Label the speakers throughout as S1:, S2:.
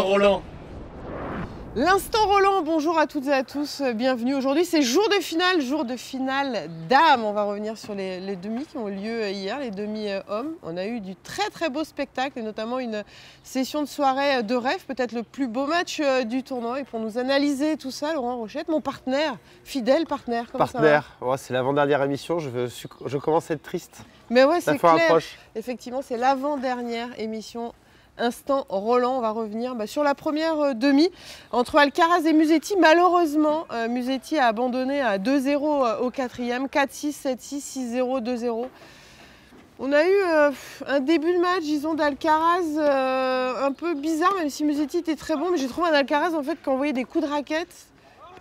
S1: L'instant Roland.
S2: L'instant Roland, bonjour à toutes et à tous, bienvenue. Aujourd'hui c'est jour de finale dames. On va revenir sur les demi qui ont eu lieu hier, les demi hommes. On a eu du très beau spectacle et notamment une session de soirée de rêve, peut-être le plus beau match du tournoi. Et pour nous analyser tout ça, Laurent Rochette, mon partenaire, fidèle partenaire, comment ça va ?
S3: Ouais, c'est l'avant-dernière émission, je commence à être triste.
S2: Mais ouais, c'est clair.
S3: Approche.
S2: Effectivement, c'est l'avant-dernière émission. Instant Roland, on va revenir sur la première demi entre Alcaraz et Musetti. Malheureusement, Musetti a abandonné à 2-0 au quatrième, 4-6, 7-6, 6-0, 2-0. On a eu un début de match, disons, d'Alcaraz un peu bizarre, même si Musetti était très bon, mais j'ai trouvé un Alcaraz en fait qui envoyait des coups de raquette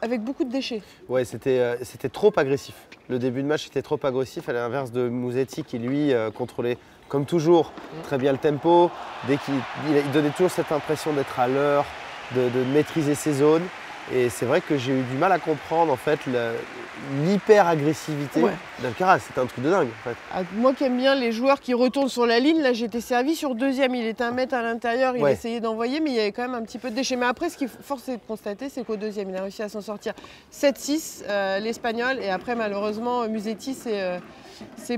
S2: avec beaucoup de déchets.
S3: Ouais, c'était trop agressif. Le début de match était trop agressif, à l'inverse de Musetti qui lui contrôlait comme toujours très bien le tempo. Dès il donnait toujours cette impression d'être à l'heure, de maîtriser ses zones. Et c'est vrai que j'ai eu du mal à comprendre en fait l'hyper-agressivité d'Alcaraz. C'était un truc de dingue en fait.
S2: Moi qui aime bien les joueurs qui retournent sur la ligne, là j'étais servi sur deuxième. Il était 1 mètre à l'intérieur, il essayait d'envoyer, mais il y avait quand même un petit peu de déchets. Mais après, ce qu'il faut forcer de constater, c'est qu'au deuxième, il a réussi à s'en sortir 7-6, l'Espagnol. Et après, malheureusement, Musetti s'est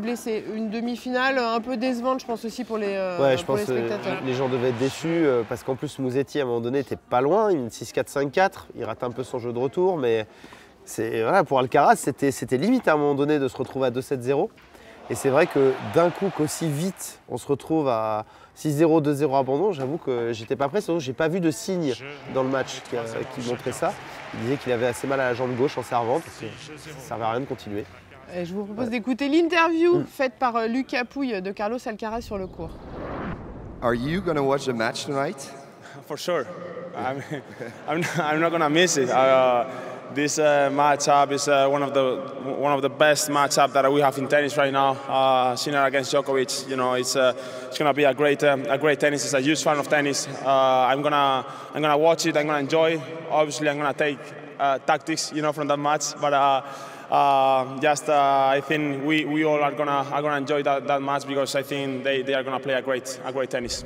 S2: blessé. Une demi-finale un peu décevante, je pense aussi pour les spectateurs.
S3: Les gens devaient être déçus parce qu'en plus Musetti à un moment donné était pas loin, une 6-4, 5-4, il rate un peu son jeu de retour, mais voilà, pour Alcaraz c'était limite à un moment donné de se retrouver à 2-7-0. Et c'est vrai que d'un coup qu'aussi vite on se retrouve à 6-0, 2-0 abandon, j'avoue que j'étais pas prêt, surtout j'ai pas vu de signe dans le match qui montrait ça. Il disait qu'il avait assez mal à la jambe gauche en servant, parce que ça servait à rien de continuer.
S2: Et je vous propose d'écouter l'interview faite par Lucas Pouille de Carlos Alcaraz sur le court.
S4: Are you going to watch the match tonight?
S5: For sure. I'm not going to miss it. This matchup is one of the best matchups that we have in tennis right now. Sinner against Djokovic, you know, it's going to be a great tennis. It's a huge fan of tennis. I'm gonna watch it. I'm gonna enjoy. Obviously, I'm gonna take tactics, you know, from that match. But I think we all are gonna enjoy that match because I think they are gonna play a great tennis.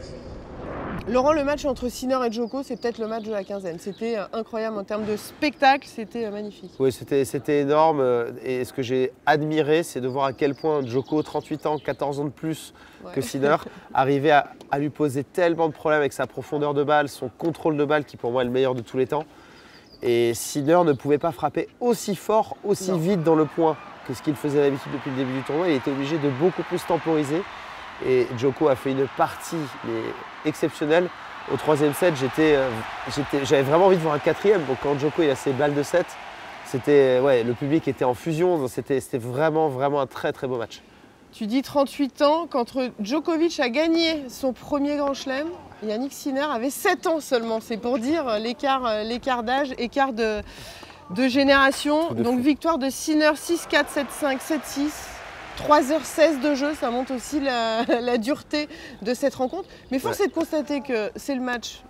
S2: Laurent, le match entre Sinner et Djoko, c'est peut-être le match de la quinzaine. C'était incroyable en termes de spectacle, c'était magnifique.
S3: Oui, c'était énorme. Et ce que j'ai admiré, c'est de voir à quel point Djoko, 38 ans, 14 ans de plus que Sinner, arrivait à lui poser tellement de problèmes avec sa profondeur de balle, son contrôle de balle qui pour moi est le meilleur de tous les temps. Et Sinner ne pouvait pas frapper aussi fort, aussi vite dans le point que ce qu'il faisait d'habitude depuis le début du tournoi. Il était obligé de beaucoup plus temporiser. Et Djoko a fait une partie exceptionnelle. Au troisième set, j'avais vraiment envie de voir un quatrième. Donc quand Djoko il a ses balles de 7, le public était en fusion. C'était vraiment un très beau match.
S2: Tu dis 38 ans, quand Djokovic a gagné son premier grand chelem, Yannick Sinner avait 7 ans seulement. C'est pour dire l'écart d'âge, écart de génération. Donc victoire de Sinner 6-4, 7-5, 7-6. 3h16 de jeu, ça montre aussi la dureté de cette rencontre. Mais force est de constater que c'est le match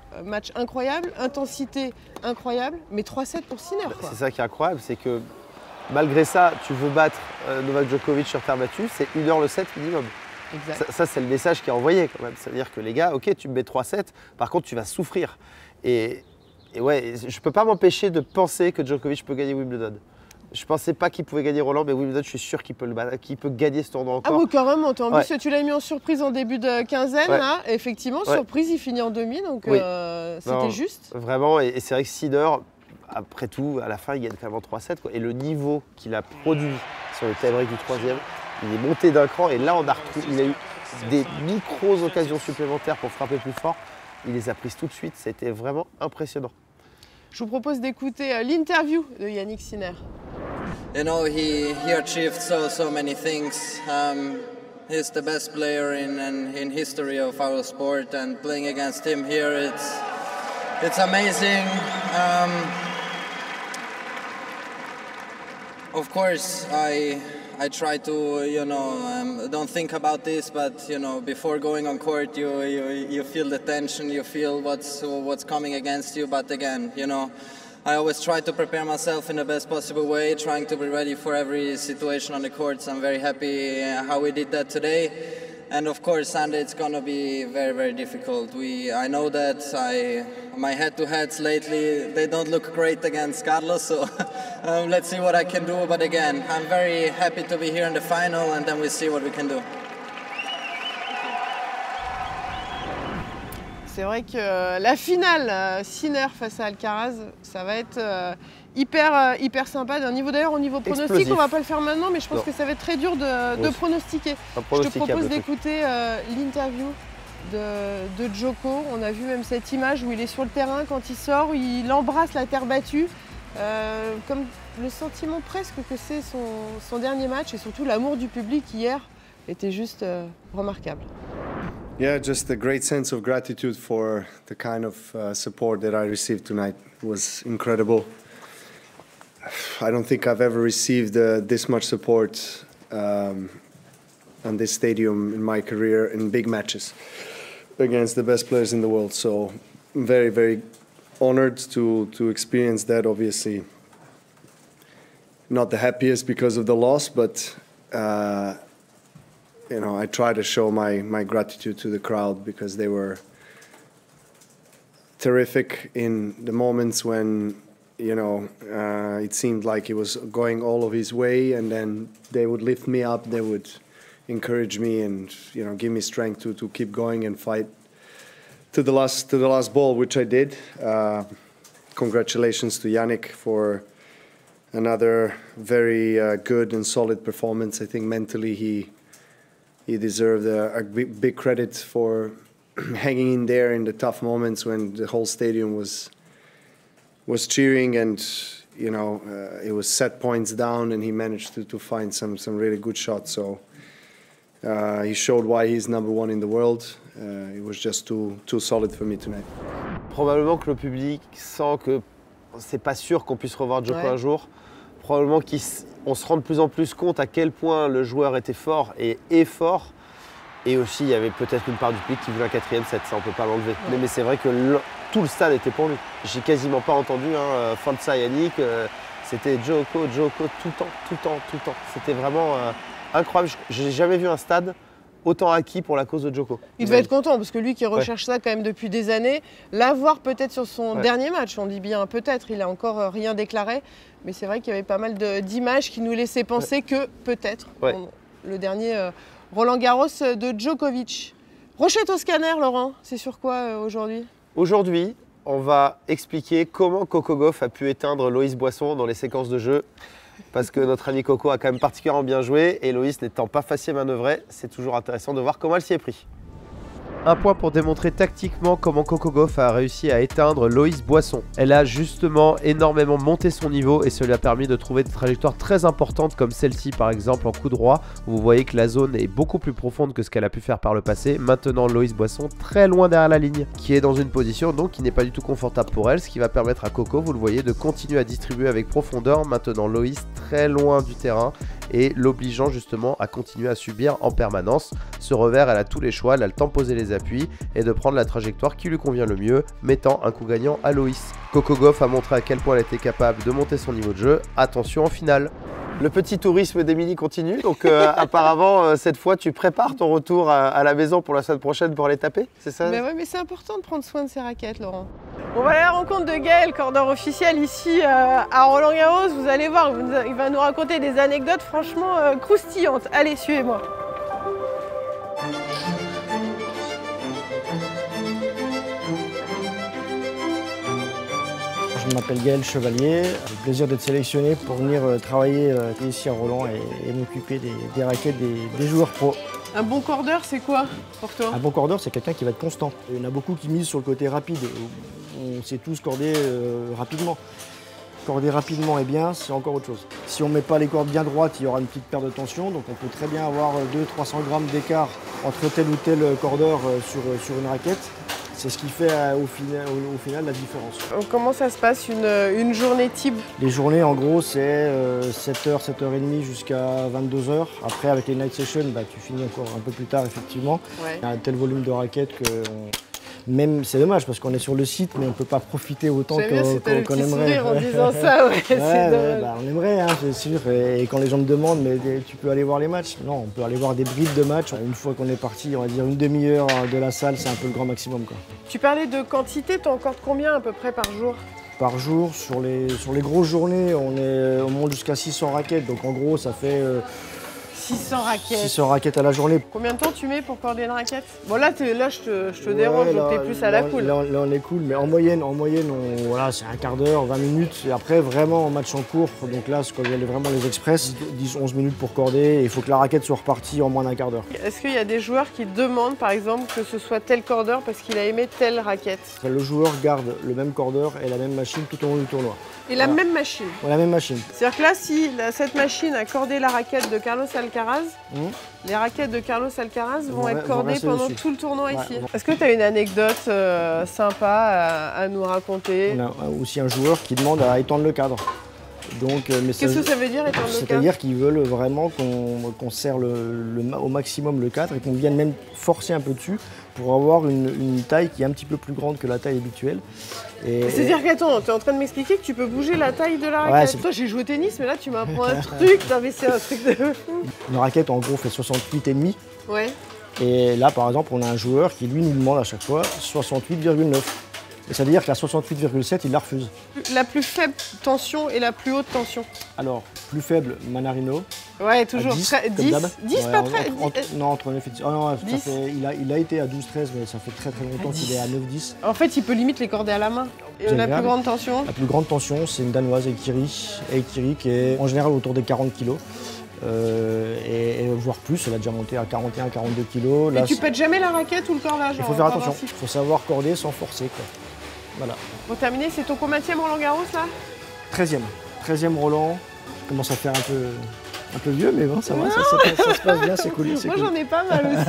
S2: incroyable, intensité incroyable, mais 3-7 pour Sinner.
S3: C'est ça qui est incroyable, c'est que malgré ça, tu veux battre Novak Djokovic sur terre battue, c'est 1h le set minimum. Ça c'est le message qui est envoyé quand même. C'est-à-dire que les gars, ok, tu me mets 3-7, par contre tu vas souffrir. Et ouais, je peux pas m'empêcher de penser que Djokovic peut gagner Wimbledon. Je pensais pas qu'il pouvait gagner Roland, mais Wimbledon, je suis sûr qu'il peut gagner ce tournoi encore.
S2: Ah oui, carrément. En plus, tu l'as mis en surprise en début de quinzaine. Là. Effectivement, surprise, il finit en demi, donc c'était juste.
S3: Vraiment, et c'est vrai que Sinner, après tout, à la fin, il gagne quand même 3-7. Et le niveau qu'il a produit sur le tie-break du troisième, il est monté d'un cran. Et là, il a eu des micro-occasions supplémentaires pour frapper plus fort. Il les a prises tout de suite. C'était vraiment impressionnant.
S2: Je vous propose d'écouter l'interview de Yannick Sinner.
S6: You know, he achieved so many things. He's the best player in history of our sport, and playing against him here, it's amazing. Of course, I try to, you know, don't think about this, but you know, before going on court, you feel the tension, you feel what's coming against you. But again, you know, I always try to prepare myself in the best possible way, trying to be ready for every situation on the courts. I'm very happy how we did that today. And of course, Sunday it's gonna be very, very difficult. I know that my head-to-heads lately, they don't look great against Carlos, so let's see what I can do. But again, I'm very happy to be here in the final, and then we'll see what we can do.
S2: C'est vrai que la finale Sinner face à Alcaraz, ça va être hyper sympa. D'un niveau d'ailleurs, au niveau pronostic,
S3: explosif.
S2: On va pas le faire maintenant, mais je pense que ça va être très dur de pronostiquer. Je te propose d'écouter l'interview de Djoko. On a vu même cette image où il est sur le terrain quand il sort, où il embrasse la terre battue. Comme le sentiment presque que c'est son dernier match et surtout l'amour du public hier était juste remarquable.
S1: Yeah, just a great sense of gratitude for the kind of support that I received tonight. It was incredible. I don't think I've ever received this much support on this stadium in my career in big matches against the best players in the world. So I'm very, very honored to experience that. Obviously, not the happiest because of the loss, but you know, I try to show my gratitude to the crowd because they were terrific in the moments when, you know, it seemed like it was going all of his way, and then they would lift me up, they would encourage me and, you know, give me strength to keep going and fight to the last ball, which I did. Congratulations to Yannick for another very good and solid performance. I think mentally he deserved a big credit for hanging in there in the tough moments when the whole stadium was cheering, and you know it was set points down, and he managed to find some really good shots. So he showed why he's number one in the world. It was just too solid for me tonight.
S3: Probablement que le public sent que c'est pas sûr qu'on puisse revoir Djoko un jour. Probablement qu'on se rend de plus en plus compte à quel point le joueur était fort et est fort. Et aussi, il y avait peut-être une part du public qui voulait un 4e set, ça on ne peut pas l'enlever. Ouais. Mais c'est vrai que tout le stade était pour lui. J'ai quasiment pas entendu Forza Yannick, c'était Djoko tout le temps. C'était vraiment incroyable. Je n'ai jamais vu un stade autant acquis pour la cause de Djoko.
S2: Il devait être content parce que lui qui recherche ça quand même depuis des années, l'avoir peut-être sur son dernier match, on dit bien peut-être, il n'a encore rien déclaré, mais c'est vrai qu'il y avait pas mal d'images qui nous laissaient penser que peut-être le dernier Roland Garros de Djokovic. Rochette au scanner, Laurent, c'est sur quoi aujourd'hui?
S3: Aujourd'hui, on va expliquer comment Coco Gauff a pu éteindre Loïs Boisson dans les séquences de jeu. Parce que notre ami Coco a quand même particulièrement bien joué et Loïs n'étant pas facile à manœuvrer, c'est toujours intéressant de voir comment elle s'y est pris. Un point pour démontrer tactiquement comment Coco Gauff a réussi à éteindre Loïs Boisson. Elle a justement énormément monté son niveau et cela lui a permis de trouver des trajectoires très importantes comme celle-ci par exemple en coup droit. Vous voyez que la zone est beaucoup plus profonde que ce qu'elle a pu faire par le passé. Maintenant Loïs Boisson très loin derrière la ligne, qui est dans une position donc qui n'est pas du tout confortable pour elle, ce qui va permettre à Coco, vous le voyez, de continuer à distribuer avec profondeur. Maintenant Loïs très loin du terrain et l'obligeant justement à continuer à subir en permanence. Ce revers, elle a tous les choix, elle a le temps de poser les appuis et de prendre la trajectoire qui lui convient le mieux, mettant un coup gagnant à Loïs. Coco Gauff a montré à quel point elle était capable de monter son niveau de jeu. Attention en finale. Le petit tourisme d'Emilie continue, donc apparemment cette fois tu prépares ton retour à la maison pour la semaine prochaine pour aller taper, c'est ça?
S2: Mais oui, mais c'est important de prendre soin de ses raquettes, Laurent. On va aller à la rencontre de Gaël, cordeur officiel ici à Roland Garros. Vous allez voir, il va nous raconter des anecdotes franchement croustillantes. Allez, suivez-moi.
S7: Je m'appelle Gaël Chevalier, j'ai le plaisir d'être sélectionné pour venir travailler ici à Roland et m'occuper des raquettes des joueurs pros.
S2: Un bon cordeur, c'est quoi pour toi?
S7: Un bon cordeur, c'est quelqu'un qui va être constant. Il y en a beaucoup qui misent sur le côté rapide. On sait tous corder rapidement. Corder rapidement et bien, c'est encore autre chose. Si on ne met pas les cordes bien droites, il y aura une petite perte de tension. Donc on peut très bien avoir 200-300 grammes d'écart entre tel ou tel cordeur sur une raquette. C'est ce qui fait au final la différence.
S2: Comment ça se passe une journée type?
S7: Les journées en gros c'est 7h, 7h30 jusqu'à 22h. Après avec les night sessions, tu finis encore un peu plus tard effectivement. Ouais. Il y a un tel volume de raquettes Même, c'est dommage parce qu'on est sur le site, mais on ne peut pas profiter autant qu'on aimerait.
S2: Sourire en disant ça, ouais, c'est dommage.
S7: Bah, on aimerait, hein, c'est sûr. Et quand les gens me demandent, mais tu peux aller voir les matchs? Non, on peut aller voir des bribes de matchs. Une fois qu'on est parti, on va dire une demi-heure de la salle, c'est un peu le grand maximum, quoi.
S2: Tu parlais de quantité, tu encordes combien à peu près par jour?
S7: Par jour, sur les grosses journées, on monte jusqu'à 600 raquettes. Donc en gros, ça fait
S2: 600 raquettes.
S7: 600 raquettes à la journée.
S2: Combien de temps tu mets pour corder une raquette? Bon là, je te dérange, donc t'es plus à la cool.
S7: Là, on est cool, mais en moyenne, voilà, c'est un quart d'heure, 20 minutes. Et après, vraiment, en match en cours, donc là, quand il y a vraiment les express, 10-11 minutes pour corder. Et il faut que la raquette soit repartie en moins d'un quart d'heure.
S2: Est-ce qu'il y a des joueurs qui demandent, par exemple, que ce soit tel cordeur parce qu'il a aimé telle raquette?
S7: Le joueur garde le même cordeur et la même machine tout au long du tournoi.
S2: Et la même machine?
S7: La même machine.
S2: C'est-à-dire que là, si cette machine a cordé la raquette de Carlos Alcaraz, les raquettes de Carlos Alcaraz vont être cordées pendant tout le tournoi ici. Est-ce que tu as une anecdote sympa à nous raconter?
S7: On a aussi un joueur qui demande à étendre le cadre.
S2: Qu'est-ce que ça veut dire étendre le cadre?
S7: C'est-à-dire qu'ils veulent vraiment qu'on serre au maximum le cadre et qu'on vienne même forcer un peu dessus pour avoir une taille qui est un petit peu plus grande que la taille habituelle.
S2: C'est-à-dire qu'attends, tu es en train de m'expliquer que tu peux bouger la taille de la raquette. Toi, j'ai joué au tennis, mais là, tu m'apprends un truc. Mais c'est un truc de fou.
S7: Une raquette, en gros, fait 68,5.
S2: Ouais.
S7: Et là, par exemple, on a un joueur qui, lui, nous demande à chaque fois 68,9. Et ça veut dire que la 68,7, il la refuse.
S2: La plus faible tension et la plus haute tension?
S7: Alors, plus faible, Manarino.
S2: Ouais, toujours 10, pas très...
S7: Non, entre 9 et 10. Oh non, il a été à 12-13, mais ça fait très longtemps qu'il est à 9-10.
S2: En fait, il peut limite les corder à la main. Et la plus grande tension? La
S7: plus grande tension, c'est une Danoise, Eikiri, qui est en général autour des 40 kg. Et voire plus, elle a déjà monté à 41-42 kg.
S2: Et tu pètes jamais la raquette ou le cordage?
S7: Il faut faire attention, il faut savoir corder sans forcer, quoi. Voilà.
S2: Pour terminer, c'est ton combienième Roland Garros là?
S7: 13e Roland. Je commence à faire un peu vieux, mais bon, ça va, ça se passe bien, c'est cool.
S2: Moi j'en ai pas mal aussi,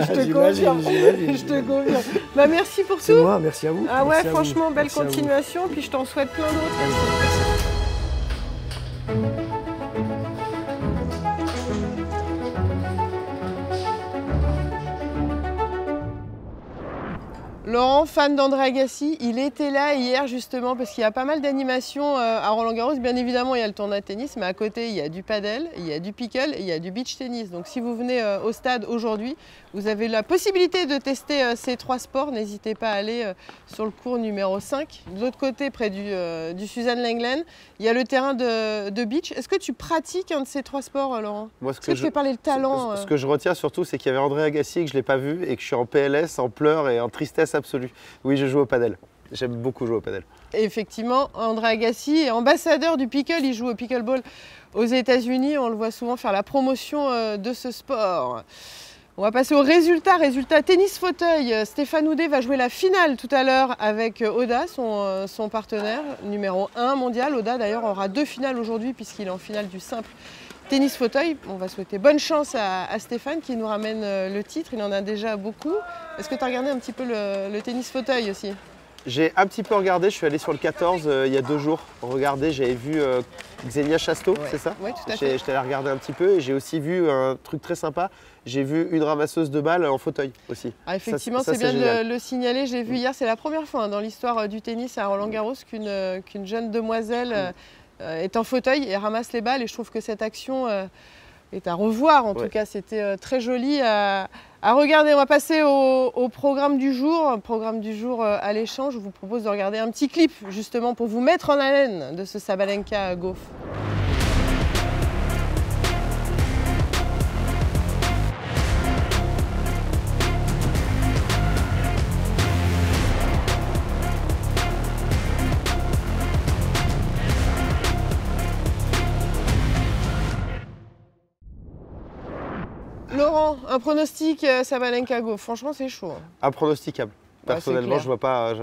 S2: je te confirme. Je te confirme. Bah, merci pour tout.
S7: C'est moi, merci à vous.
S2: Ah ouais, franchement, belle continuation, puis je t'en souhaite plein d'autres. Laurent, fan d'André Agassi, il était là hier justement parce qu'il y a pas mal d'animations à Roland-Garros. Bien évidemment, il y a le tournoi de tennis, mais à côté, il y a du padel, il y a du pickle et il y a du beach tennis. Donc si vous venez au stade aujourd'hui, vous avez la possibilité de tester ces trois sports. N'hésitez pas à aller sur le court numéro 5. De l'autre côté, près du Suzanne Lenglen, il y a le terrain de beach. Est-ce que tu pratiques un de ces trois sports, Laurent?
S3: Moi,
S2: ce que je fais parler le talent.
S3: Ce que je retiens surtout, c'est qu'il y avait André Agassi et que je ne l'ai pas vu et que je suis en PLS, en pleurs et en tristesse absolue. Oui, je joue au padel. J'aime beaucoup jouer au padel.
S2: Effectivement, André Agassi est ambassadeur du pickle. Il joue au pickleball aux États-Unis. On le voit souvent faire la promotion de ce sport. On va passer au résultat tennis fauteuil. Stéphane Houdet va jouer la finale tout à l'heure avec Oda, son partenaire numéro 1 mondial. Oda d'ailleurs aura 2 finales aujourd'hui puisqu'il est en finale du simple tennis fauteuil. On va souhaiter bonne chance à Stéphane qui nous ramène le titre. Il en a déjà beaucoup. Est-ce que tu as regardé un petit peu le tennis fauteuil aussi?
S3: J'ai un petit peu regardé, je suis allé sur le 14 il y a 2 jours. Regardez, j'avais vu Xenia Chasteau, c'est ça?
S2: Oui, tout à fait.
S3: J'étais allé regarder un petit peu et j'ai aussi vu un truc très sympa. J'ai vu une ramasseuse de balles en fauteuil aussi.
S2: Ah, effectivement, c'est bien de le signaler. Je l'ai vu hier, c'est la première fois dans l'histoire du tennis à Roland-Garros qu'une jeune demoiselle est en fauteuil et ramasse les balles. Et je trouve que cette action est à revoir. En tout cas, c'était très joli à regarder. On va passer au programme du jour. Programme du jour alléchant. Je vous propose de regarder un petit clip justement pour vous mettre en haleine de ce Sabalenka Gauff. Laurent, un pronostic Sabalenka Gauff, franchement c'est chaud.
S3: Impronosticable. Personnellement, je vois pas.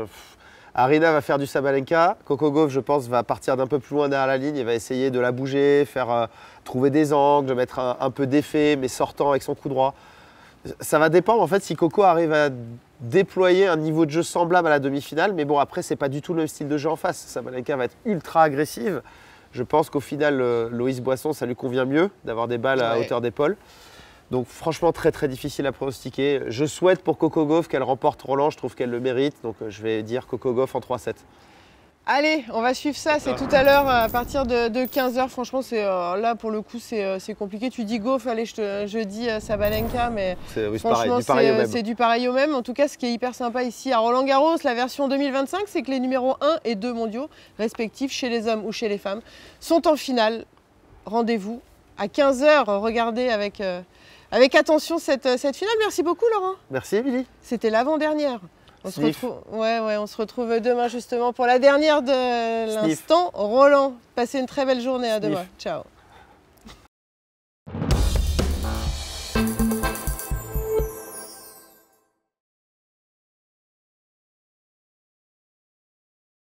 S3: Arina va faire du Sabalenka. Coco Gauff, je pense, va partir d'un peu plus loin derrière la ligne. Il va essayer de la bouger, trouver des angles, mettre un peu d'effet, mais sortant avec son coup droit. Ça va dépendre en fait si Coco arrive à déployer un niveau de jeu semblable à la demi-finale. Mais bon, après, c'est pas du tout le même style de jeu en face. Sabalenka va être ultra agressive. Je pense qu'au final, Loïs Boisson, ça lui convient mieux d'avoir des balles à hauteur d'épaule. Donc franchement très très difficile à pronostiquer. Je souhaite pour Coco Gauff qu'elle remporte Roland, je trouve qu'elle le mérite. Donc je vais dire Coco Gauff en 3-7.
S2: Allez, on va suivre ça, c'est tout à l'heure à partir de 15h. Franchement, là pour le coup, c'est compliqué. Tu dis Gauff, allez, je dis Sabalenka, mais
S3: Oui,
S2: franchement, c'est du pareil au même. En tout cas, ce qui est hyper sympa ici à Roland-Garros, la version 2025, c'est que les numéros 1 et 2 mondiaux, respectifs chez les hommes ou chez les femmes, sont en finale. Rendez-vous à 15h, regardez avec attention cette finale. Merci beaucoup, Laurent.
S3: Merci, Émilie.
S2: C'était l'avant-dernière. On se retrouve demain justement pour la dernière de l'instant. Roland, passez une très belle journée. À demain. Ciao.